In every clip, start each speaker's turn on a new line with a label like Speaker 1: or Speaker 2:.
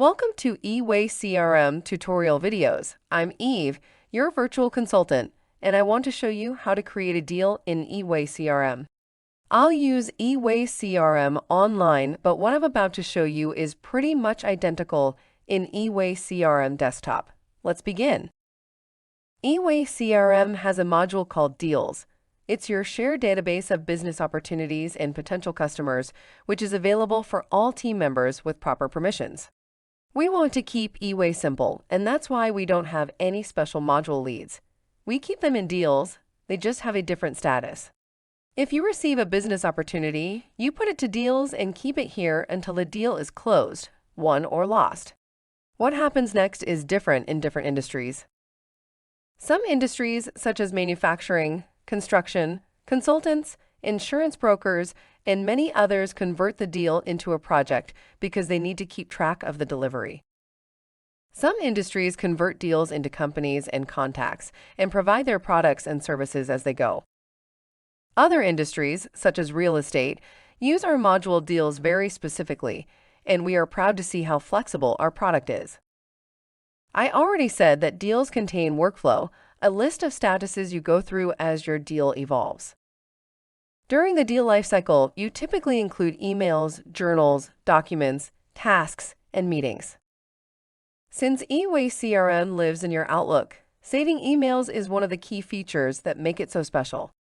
Speaker 1: Welcome to eWay-CRM tutorial videos. I'm Eve, your virtual consultant, and I want to show you how to create a deal in eWay-CRM. I'll use eWay-CRM online, but what I'm about to show you is pretty much identical in eWay-CRM desktop. Let's begin. eWay-CRM has a module called Deals. It's your shared database of business opportunities and potential customers, which is available for all team members with proper permissions. We want to keep eWay simple, and that's why we don't have any special module leads. We keep them in deals, they just have a different status. If you receive a business opportunity, you put it to deals and keep it here until the deal is closed, won or lost. What happens next is different in different industries. Some industries, such as manufacturing, construction, consultants, insurance brokers, and many others convert the deal into a project because they need to keep track of the delivery. Some industries convert deals into companies and contacts and provide their products and services as they go. Other industries, such as real estate, use our module Deals very specifically, and we are proud to see how flexible our product is. I already said that deals contain workflow, a list of statuses you go through as your deal evolves. During the deal lifecycle, you typically include emails, journals, documents, tasks, and meetings. Since eWay-CRM lives in your Outlook, saving emails is one of the key features that make it so special.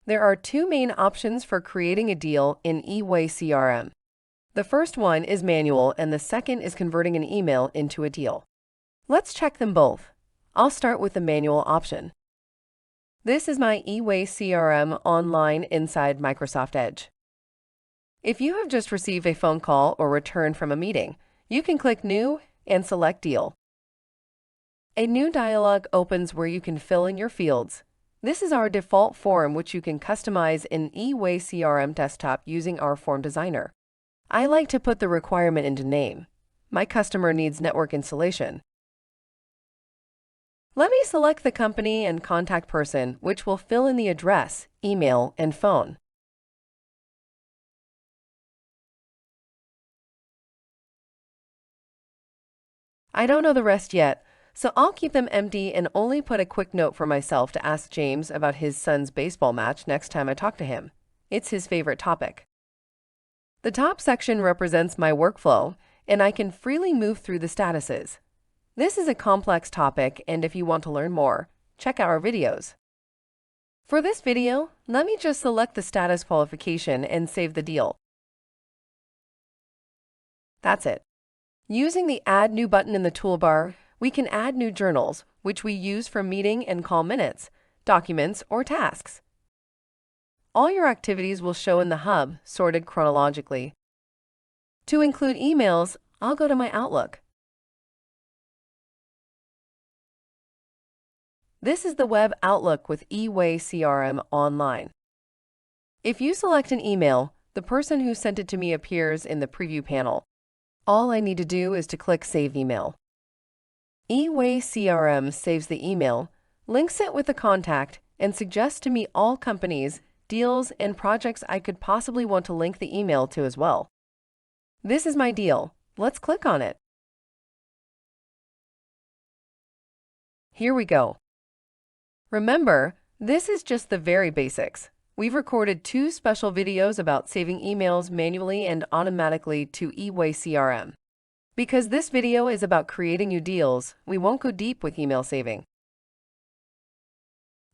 Speaker 1: There are two main options for creating a deal in eWay-CRM. The first one is manual, and the second is converting an email into a deal. Let's check them both. I'll start with the manual option. This is my eWay-CRM online inside Microsoft Edge. If you have just received a phone call or returned from a meeting, you can click New and select Deal. A new dialog opens where you can fill in your fields. This is our default form, which you can customize in eWay-CRM desktop using our form designer. I like to put the requirement into name. My customer needs network installation. Let me select the company and contact person, which will fill in the address, email, and phone. I don't know the rest yet, so I'll keep them empty and only put a quick note for myself to ask James about his son's baseball match next time I talk to him. It's his favorite topic. The top section represents my workflow, and I can freely move through the statuses. This is a complex topic, and if you want to learn more, check out our videos. For this video, let me just select the status qualification and save the deal. That's it. Using the Add New button in the toolbar, we can add new journals, which we use for meeting and call minutes, documents, or tasks. All your activities will show in the hub, sorted chronologically. To include emails, I'll go to my Outlook. This is the web Outlook with eWay-CRM online. If you select an email, the person who sent it to me appears in the preview panel. All I need to do is to click Save Email. eWay-CRM saves the email, links it with the contact, and suggests to me all companies, deals, and projects I could possibly want to link the email to as well. This is my deal. Let's click on it. Here we go. Remember, this is just the very basics. We've recorded 2 special videos about saving emails manually and automatically to eWay-CRM. Because this video is about creating new deals, we won't go deep with email saving.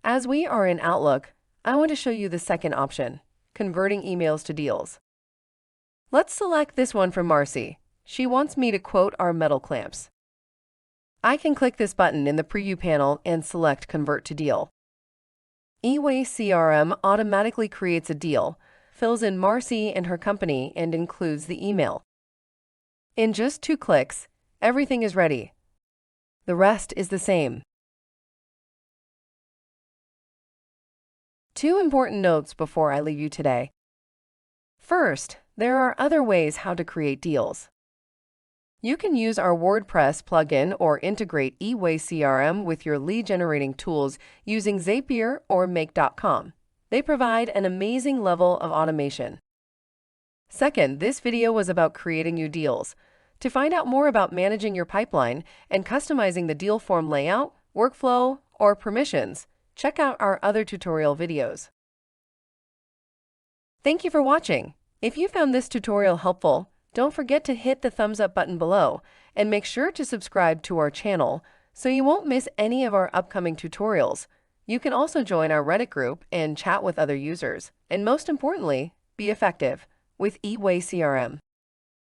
Speaker 1: As we are in Outlook, I want to show you the second option, converting emails to deals. Let's select this one from Marcy. She wants me to quote our metal clamps. I can click this button in the preview panel and select Convert to Deal. eWay-CRM automatically creates a deal, fills in Marcy and her company, and includes the email. In just 2 clicks, everything is ready. The rest is the same. 2 important notes before I leave you today. First, there are other ways how to create deals. You can use our WordPress plugin or integrate eWay-CRM with your lead generating tools using Zapier or Make.com. They provide an amazing level of automation. Second, this video was about creating new deals. To find out more about managing your pipeline and customizing the deal form layout, workflow, or permissions, check out our other tutorial videos. Thank you for watching. If you found this tutorial helpful, don't forget to hit the thumbs up button below and make sure to subscribe to our channel so you won't miss any of our upcoming tutorials. You can also join our Reddit group and chat with other users. And most importantly, be effective with eWay-CRM.